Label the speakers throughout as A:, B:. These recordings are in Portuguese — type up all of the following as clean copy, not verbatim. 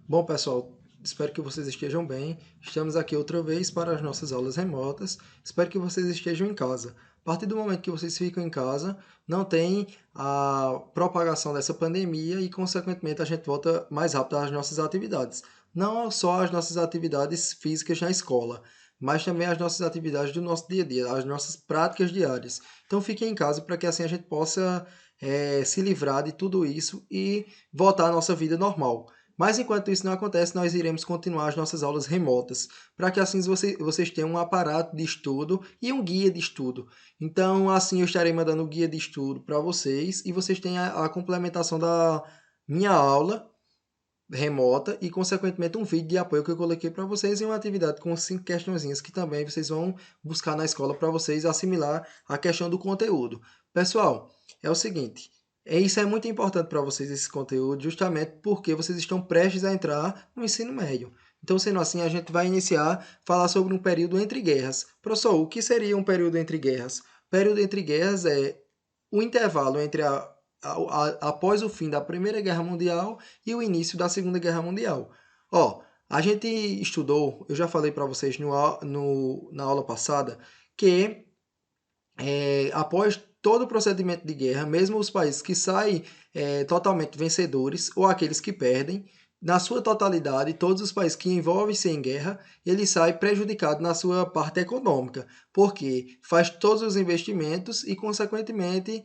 A: Bom, pessoal, espero que vocês estejam bem. Estamos aqui outra vez para as nossas aulas remotas. Espero que vocês estejam em casa. A partir do momento que vocês ficam em casa, não tem a propagação dessa pandemia e, consequentemente, a gente volta mais rápido às nossas atividades. Não só as nossas atividades físicas na escola, mas também as nossas atividades do nosso dia a dia, as nossas práticas diárias. Então, fiquem em casa para que assim a gente possa se livrar de tudo isso e voltar à nossa vida normal. Mas enquanto isso não acontece, nós iremos continuar as nossas aulas remotas, para que assim vocês tenham um aparato de estudo e um guia de estudo. Então, assim eu estarei mandando o guia de estudo para vocês e vocês têm a complementação da minha aula remota e, consequentemente, um vídeo de apoio que eu coloquei para vocês e uma atividade com 5 questõezinhas que também vocês vão buscar na escola para vocês assimilar a questão do conteúdo. Pessoal, é o seguinte, isso é muito importante para vocês, esse conteúdo, justamente porque vocês estão prestes a entrar no ensino médio. Então, sendo assim, a gente vai iniciar a falar sobre um período entre guerras. Professor, o que seria um período entre guerras? Período entre guerras é o intervalo entre após o fim da Primeira Guerra Mundial e o início da Segunda Guerra Mundial. Ó, a gente estudou, eu já falei para vocês na aula passada, que após todo o procedimento de guerra, mesmo os países que saem totalmente vencedores ou aqueles que perdem, na sua totalidade, todos os países que envolvem-se em guerra, ele sai prejudicado na sua parte econômica, porque faz todos os investimentos e, consequentemente,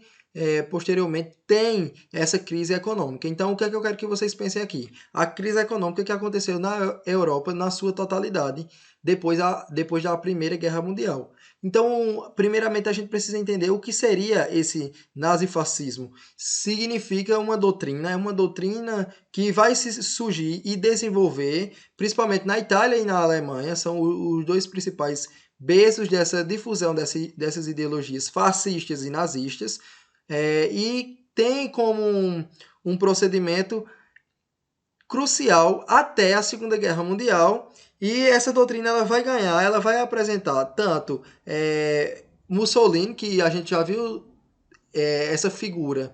A: posteriormente, tem essa crise econômica. Então, o que é que eu quero que vocês pensem aqui? A crise econômica que aconteceu na Europa na sua totalidade, depois da Primeira Guerra Mundial. Então, primeiramente, a gente precisa entender o que seria esse nazifascismo. Significa é uma doutrina que vai se surgir e desenvolver, principalmente na Itália e na Alemanha, são os dois principais berços dessa difusão dessas ideologias fascistas e nazistas, e tem como um procedimento crucial até a Segunda Guerra Mundial. E essa doutrina ela vai apresentar tanto Mussolini, que a gente já viu essa figura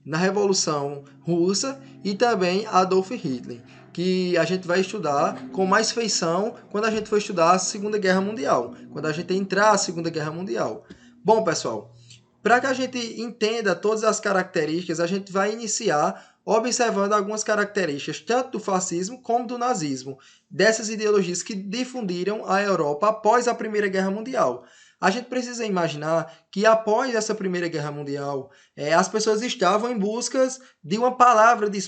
A: na Revolução Russa, e também Adolf Hitler, que a gente vai estudar com mais feição quando a gente for estudar a Segunda Guerra Mundial, quando a gente entrar a Segunda Guerra Mundial. Bom, pessoal, para que a gente entenda todas as características, a gente vai iniciar observando algumas características tanto do fascismo como do nazismo, dessas ideologias que difundiram a Europa após a Primeira Guerra Mundial. A gente precisa imaginar que após essa Primeira Guerra Mundial, as pessoas estavam em busca de uma palavra de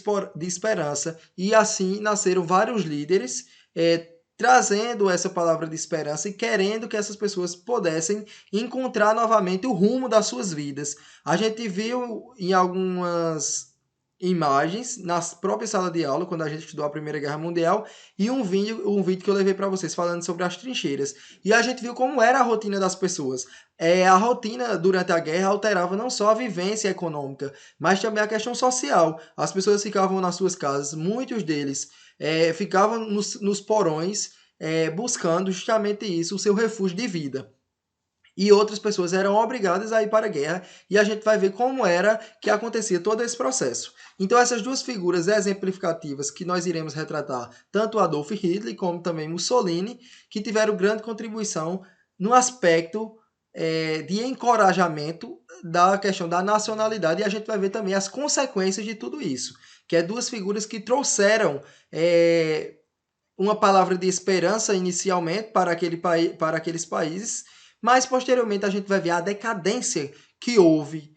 A: esperança, e assim nasceram vários líderes trazendo essa palavra de esperança e querendo que essas pessoas pudessem encontrar novamente o rumo das suas vidas. A gente viu em algumas imagens na própria sala de aula, quando a gente estudou a Primeira Guerra Mundial, e um vídeo que eu levei para vocês falando sobre as trincheiras. E a gente viu como era a rotina das pessoas. A rotina durante a guerra alterava não só a vivência econômica, mas também a questão social. As pessoas ficavam nas suas casas, muitos deles ficavam nos porões, buscando justamente isso, o seu refúgio de vida. E outras pessoas eram obrigadas a ir para a guerra, e a gente vai ver como era que acontecia todo esse processo. Então, essas duas figuras exemplificativas que nós iremos retratar, tanto Adolf Hitler como também Mussolini, que tiveram grande contribuição no aspecto de encorajamento da questão da nacionalidade, e a gente vai ver também as consequências de tudo isso, que é duas figuras que trouxeram uma palavra de esperança inicialmente para aqueles países, mas posteriormente a gente vai ver a decadência que houve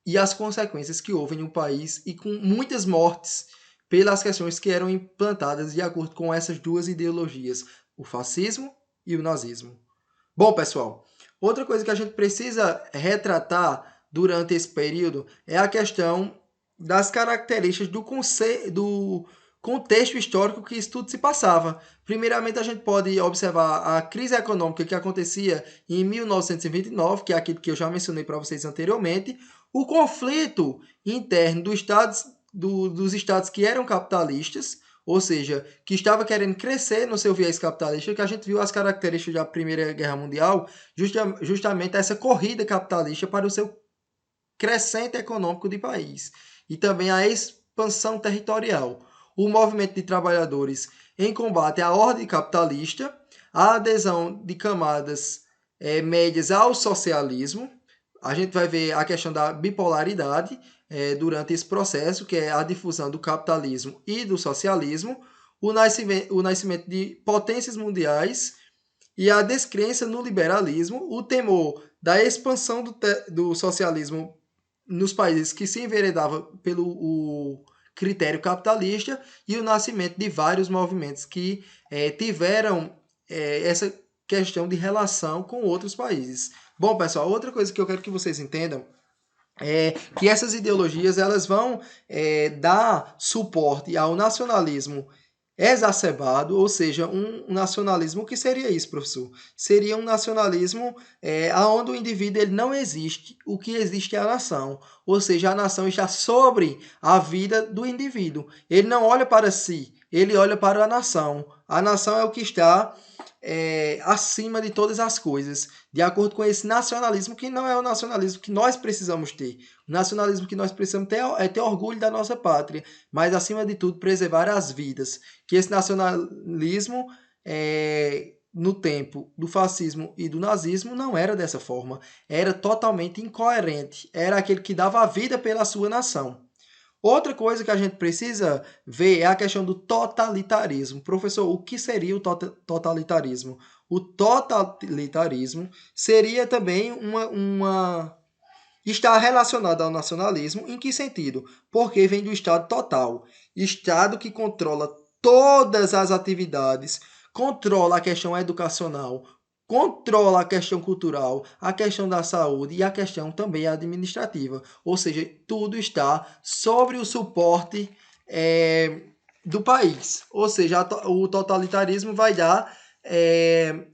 A: e as consequências que houve em um país, e com muitas mortes pelas questões que eram implantadas de acordo com essas duas ideologias, o fascismo e o nazismo. Bom, pessoal, outra coisa que a gente precisa retratar durante esse período é a questão das características do contexto histórico que isso tudo se passava. Primeiramente, a gente pode observar a crise econômica que acontecia em 1929, que é aquilo que eu já mencionei para vocês anteriormente, o conflito interno dos estados que eram capitalistas, ou seja, que estava querendo crescer no seu viés capitalista, que a gente viu as características da Primeira Guerra Mundial, justamente essa corrida capitalista para o seu crescente econômico de país, e também a expansão territorial. o movimento de trabalhadores em combate à ordem capitalista, a adesão de camadas médias ao socialismo. A gente vai ver a questão da bipolaridade durante esse processo, que é a difusão do capitalismo e do socialismo, o nascimento de potências mundiais e a descrença no liberalismo, o temor da expansão do socialismo nos países que se enveredavam pelo critério capitalista e o nascimento de vários movimentos que tiveram essa questão de relação com outros países. Bom, pessoal, outra coisa que eu quero que vocês entendam é que essas ideologias elas vão dar suporte ao nacionalismo exacerbado, ou seja, um nacionalismo. O que seria isso, professor? Seria um nacionalismo onde o indivíduo ele não existe, o que existe é a nação, ou seja, a nação está sobre a vida do indivíduo. Ele não olha para si, ele olha para a nação. A nação é o que está acima de todas as coisas, de acordo com esse nacionalismo, que não é o nacionalismo que nós precisamos ter. O nacionalismo que nós precisamos ter é ter orgulho da nossa pátria, mas, acima de tudo, preservar as vidas. Que esse nacionalismo, no tempo do fascismo e do nazismo, não era dessa forma. Era totalmente incoerente. Era aquele que dava a vida pela sua nação. Outra coisa que a gente precisa ver é a questão do totalitarismo. Professor, o que seria o totalitarismo? O totalitarismo seria também está relacionado ao nacionalismo. Em que sentido? Porque vem do Estado total. Estado que controla todas as atividades, controla a questão educacional, controla a questão cultural, a questão da saúde e a questão também administrativa. Ou seja, tudo está sobre o suporte do país. Ou seja, o totalitarismo vai dar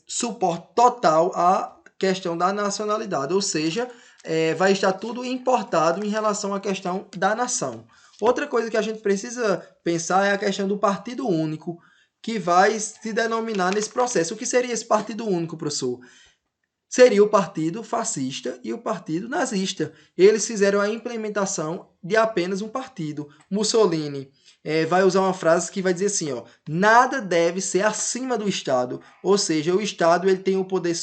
A: suporte total à questão da nacionalidade. Ou seja, vai estar tudo importado em relação à questão da nação. Outra coisa que a gente precisa pensar é a questão do partido único, que vai se denominar nesse processo. O que seria esse partido único, professor? Seria o partido fascista e o partido nazista. Eles fizeram a implementação de apenas um partido. Mussolini vai usar uma frase que vai dizer assim, ó, nada deve ser acima do Estado. Ou seja, o Estado ele tem o poder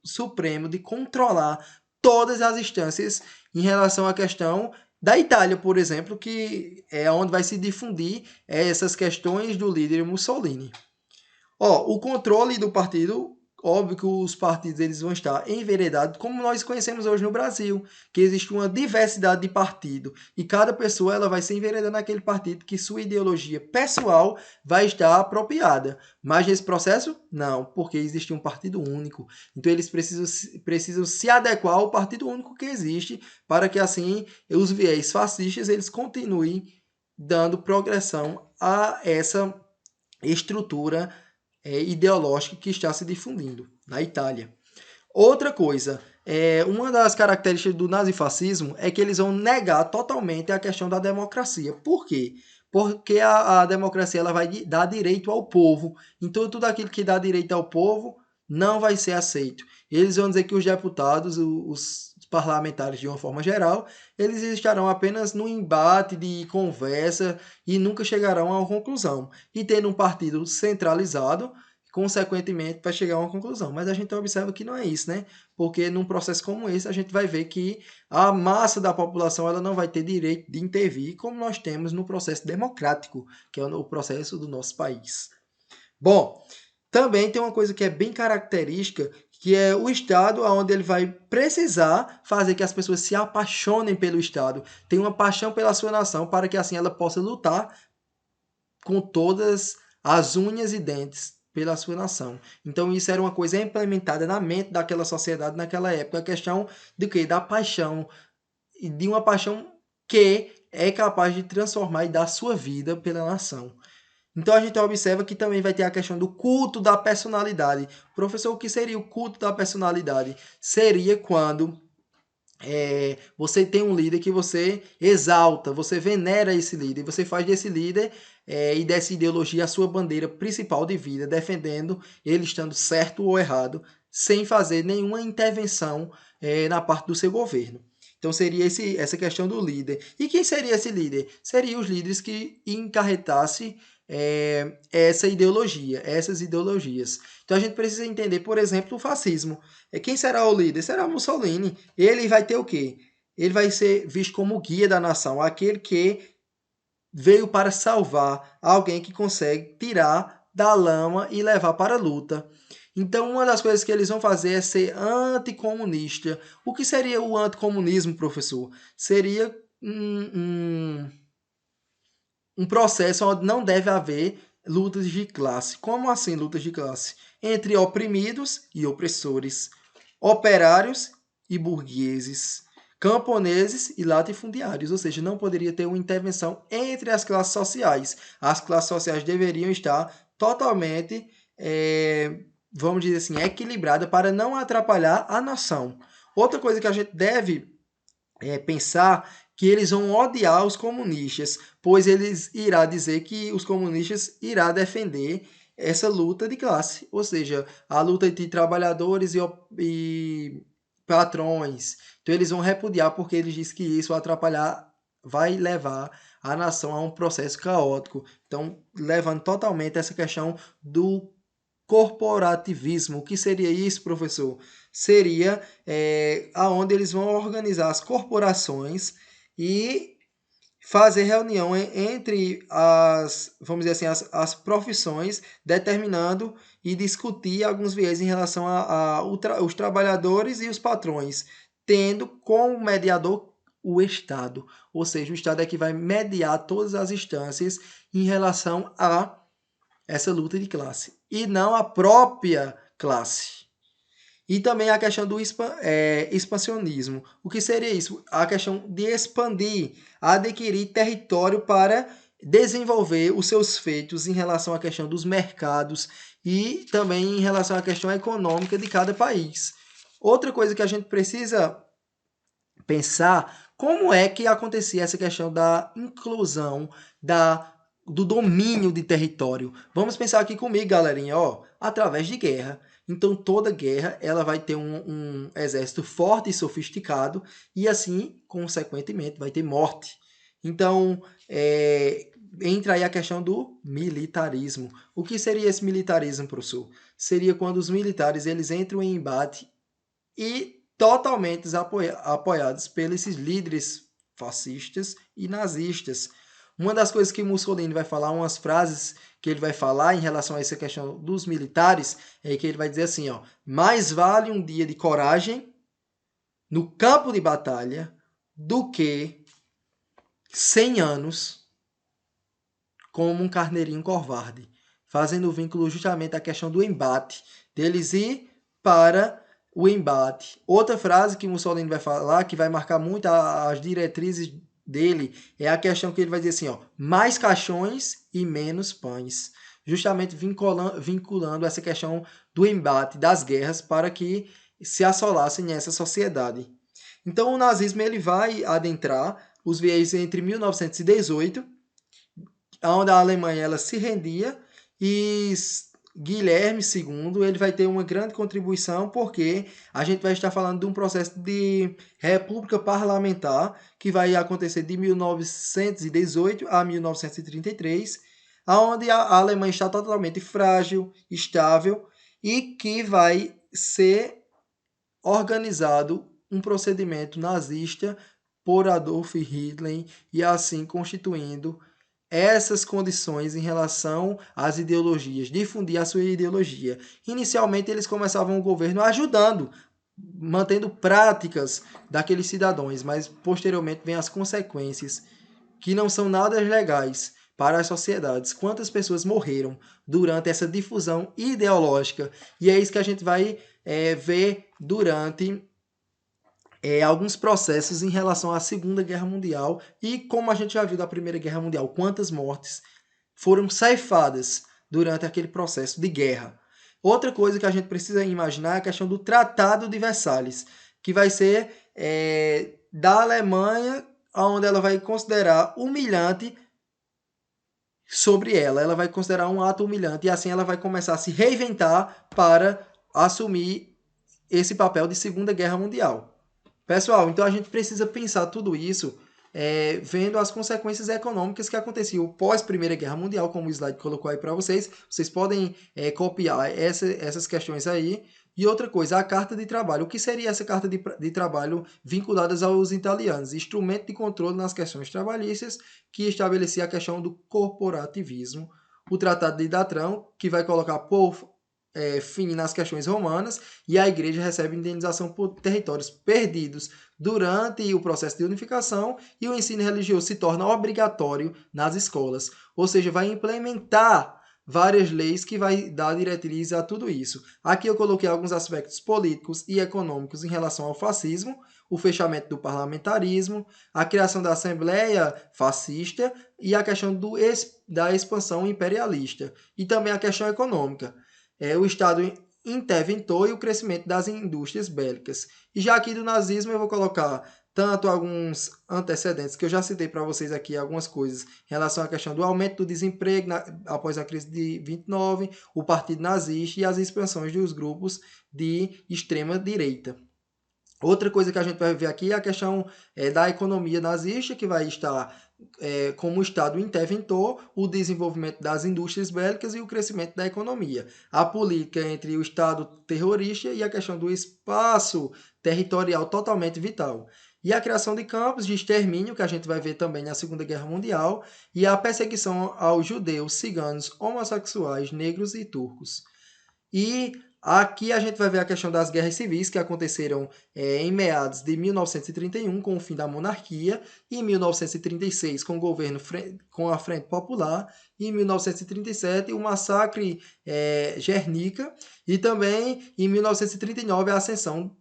A: supremo de controlar todas as instâncias em relação à questão da Itália, por exemplo, que é onde vai se difundir essas questões do líder Mussolini. O controle do partido, óbvio que os partidos eles vão estar enveredados, como nós conhecemos hoje no Brasil, que existe uma diversidade de partido e cada pessoa ela vai se enveredar naquele partido que sua ideologia pessoal vai estar apropriada. Mas nesse processo, não, porque existe um partido único. Então eles precisam se adequar ao partido único que existe para que assim os viés fascistas eles continuem dando progressão a essa estrutura ideológica que está se difundindo na Itália. Outra coisa, uma das características do nazifascismo é que eles vão negar totalmente a questão da democracia. Por quê? Porque a democracia ela vai dar direito ao povo. Então, tudo aquilo que dá direito ao povo não vai ser aceito. Eles vão dizer que os deputados, os parlamentares de uma forma geral, eles estarão apenas no embate de conversa e nunca chegarão a uma conclusão. E tendo um partido centralizado, consequentemente, vai chegar a uma conclusão. Mas a gente observa que não é isso, né? Porque num processo como esse, a gente vai ver que a massa da população ela não vai ter direito de intervir, como nós temos no processo democrático, que é o processo do nosso país. Bom, também tem uma coisa que é bem característica, que é o Estado, onde ele vai precisar fazer que as pessoas se apaixonem pelo Estado, tenham uma paixão pela sua nação, para que assim ela possa lutar com todas as unhas e dentes pela sua nação. Então isso era uma coisa implementada na mente daquela sociedade naquela época, a questão de quê? Da paixão, e de uma paixão que é capaz de transformar e dar sua vida pela nação. Então a gente observa que também vai ter a questão do culto da personalidade. Professor, o que seria o culto da personalidade? Seria quando você tem um líder que você exalta, você venera esse líder, você faz desse líder e dessa ideologia a sua bandeira principal de vida, defendendo ele estando certo ou errado, sem fazer nenhuma intervenção na parte do seu governo. Então seria essa questão do líder. E quem seria esse líder? Seriam os líderes que encarretassem essa ideologia, essas ideologias. Então a gente precisa entender, por exemplo, o fascismo. Quem será o líder? Será Mussolini. Ele vai ter o quê? Ele vai ser visto como guia da nação, aquele que veio para salvar alguém que consegue tirar da lama e levar para a luta. Então, uma das coisas que eles vão fazer é ser anticomunista. O que seria o anticomunismo, professor? Seria um processo onde não deve haver lutas de classe. Como assim lutas de classe? Entre oprimidos e opressores, operários e burgueses, camponeses e latifundiários, ou seja, não poderia ter uma intervenção entre as classes sociais. As classes sociais deveriam estar totalmente, vamos dizer assim, equilibradas para não atrapalhar a nação. Outra coisa que a gente deve pensar que eles vão odiar os comunistas, pois eles irá dizer que os comunistas irá defender essa luta de classe, ou seja, a luta entre trabalhadores e patrões. Então eles vão repudiar porque eles dizem que isso vai levar a nação a um processo caótico. Então, levando totalmente essa questão do corporativismo. O que seria isso, professor? Seria aonde eles vão organizar as corporações e fazer reunião entre vamos dizer assim, as profissões, determinando e discutir alguns viés em relação os trabalhadores e os patrões, tendo como mediador o Estado. Ou seja, o Estado é que vai mediar todas as instâncias em relação a essa luta de classe, e não a própria classe. E também a questão do expansionismo. O que seria isso? A questão de expandir, adquirir território para desenvolver os seus feitos em relação à questão dos mercados e também em relação à questão econômica de cada país. Outra coisa que a gente precisa pensar, como é que acontecia essa questão da inclusão, do domínio de território. Vamos pensar aqui comigo, galerinha, através de guerra. Então, toda guerra ela vai ter um exército forte e sofisticado e, assim, consequentemente, vai ter morte. Então, entra aí a questão do militarismo. O que seria esse militarismo, professor? Seria quando os militares eles entram em embate e totalmente apoiados pelos líderes fascistas e nazistas. Uma das coisas que Mussolini vai falar, umas frases que ele vai falar em relação a essa questão dos militares, é que ele vai dizer assim, mais vale um dia de coragem no campo de batalha do que 100 anos como um carneirinho covarde, fazendo o vínculo justamente à questão do embate, deles ir para o embate. Outra frase que Mussolini vai falar, que vai marcar muito as diretrizes dele, é a questão que ele vai dizer assim, mais caixões e menos pães. Justamente vinculando essa questão do embate, das guerras, para que se assolassem nessa sociedade. Então o nazismo ele vai adentrar os viés entre 1918, onde a Alemanha ela se rendia, e Guilherme II ele vai ter uma grande contribuição, porque a gente vai estar falando de um processo de república parlamentar que vai acontecer de 1918 a 1933, onde a Alemanha está totalmente frágil, estável, e que vai ser organizado um procedimento nazista por Adolf Hitler, e assim constituindo essas condições em relação às ideologias, difundir a sua ideologia. Inicialmente, eles começavam o governo ajudando, mantendo práticas daqueles cidadãos, mas posteriormente vem as consequências, que não são nada legais para as sociedades. Quantas pessoas morreram durante essa difusão ideológica? E é isso que a gente vai ver durante alguns processos em relação à Segunda Guerra Mundial, e como a gente já viu da Primeira Guerra Mundial, quantas mortes foram ceifadas durante aquele processo de guerra. Outra coisa que a gente precisa imaginar é a questão do Tratado de Versalhes, que vai ser da Alemanha, onde ela vai considerar humilhante sobre ela vai considerar um ato humilhante, e assim ela vai começar a se reinventar para assumir esse papel de Segunda Guerra Mundial. Pessoal, então a gente precisa pensar tudo isso vendo as consequências econômicas que aconteciam pós Primeira Guerra Mundial, como o slide colocou aí para vocês. Vocês podem copiar essas questões aí. E outra coisa, a carta de trabalho. O que seria essa carta de trabalho vinculada aos italianos? Instrumento de controle nas questões trabalhistas que estabelecia a questão do corporativismo. O Tratado de Datran, que vai colocar por fim nas questões romanas, e a igreja recebe indenização por territórios perdidos durante o processo de unificação, e o ensino religioso se torna obrigatório nas escolas, ou seja, vai implementar várias leis que vai dar diretriz a tudo isso. Aqui eu coloquei alguns aspectos políticos e econômicos em relação ao fascismo, o fechamento do parlamentarismo, a criação da Assembleia fascista e a questão da expansão imperialista, e também a questão econômica. O Estado interventor e o crescimento das indústrias bélicas. E já aqui do nazismo eu vou colocar tanto alguns antecedentes que eu já citei para vocês aqui, algumas coisas em relação à questão do aumento do desemprego após a crise de 29, o Partido Nazista e as expansões dos grupos de extrema direita. Outra coisa que a gente vai ver aqui é a questão da economia nazista, que vai estar como Estado interventor, o desenvolvimento das indústrias bélicas e o crescimento da economia. A política entre o Estado terrorista e a questão do espaço territorial totalmente vital. E a criação de campos de extermínio, que a gente vai ver também na Segunda Guerra Mundial, e a perseguição aos judeus, ciganos, homossexuais, negros e turcos. E aqui a gente vai ver a questão das guerras civis que aconteceram em meados de 1931, com o fim da monarquia, e em 1936, com o governo com a Frente Popular, e em 1937, o massacre Guernica, e também em 1939, a ascensão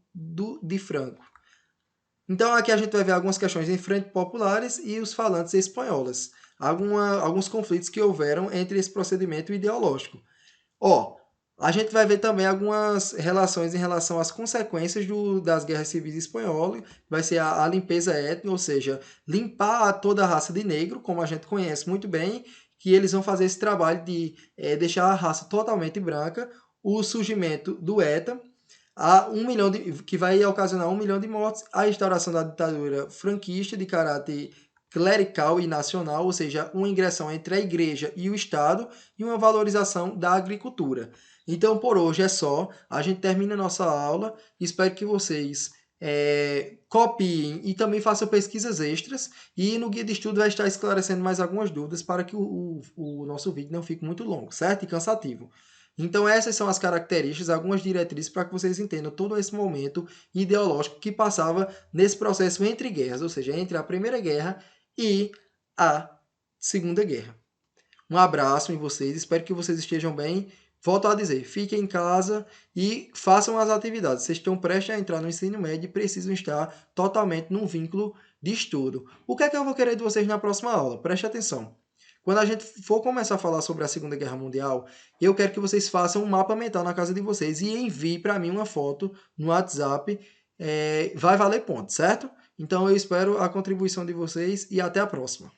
A: de Franco. Então aqui a gente vai ver algumas questões em Frente Populares e os falantes espanholas. Alguns conflitos que houveram entre esse procedimento ideológico. A gente vai ver também algumas relações em relação às consequências das guerras civis espanholas. Vai ser a limpeza étnica, ou seja, limpar toda a raça de negro, como a gente conhece muito bem, que eles vão fazer esse trabalho de deixar a raça totalmente branca, o surgimento do ETA, que vai ocasionar 1 milhão de mortes, a instauração da ditadura franquista de caráter clerical e nacional, ou seja, uma ingressão entre a igreja e o Estado e uma valorização da agricultura. Então, por hoje é só. A gente termina a nossa aula. Espero que vocês copiem e também façam pesquisas extras. E no guia de estudo vai estar esclarecendo mais algumas dúvidas para que o nosso vídeo não fique muito longo, certo? E cansativo. Então, essas são as características, algumas diretrizes para que vocês entendam todo esse momento ideológico que passava nesse processo entre guerras, ou seja, entre a Primeira Guerra e a Segunda Guerra. Um abraço em vocês, espero que vocês estejam bem. Volto a dizer, fiquem em casa e façam as atividades. Vocês estão prestes a entrar no ensino médio e precisam estar totalmente num vínculo de estudo. O que é que eu vou querer de vocês na próxima aula? Preste atenção. Quando a gente for começar a falar sobre a Segunda Guerra Mundial, eu quero que vocês façam um mapa mental na casa de vocês e enviem para mim uma foto no WhatsApp. Vai valer ponto, certo? Então eu espero a contribuição de vocês e até a próxima.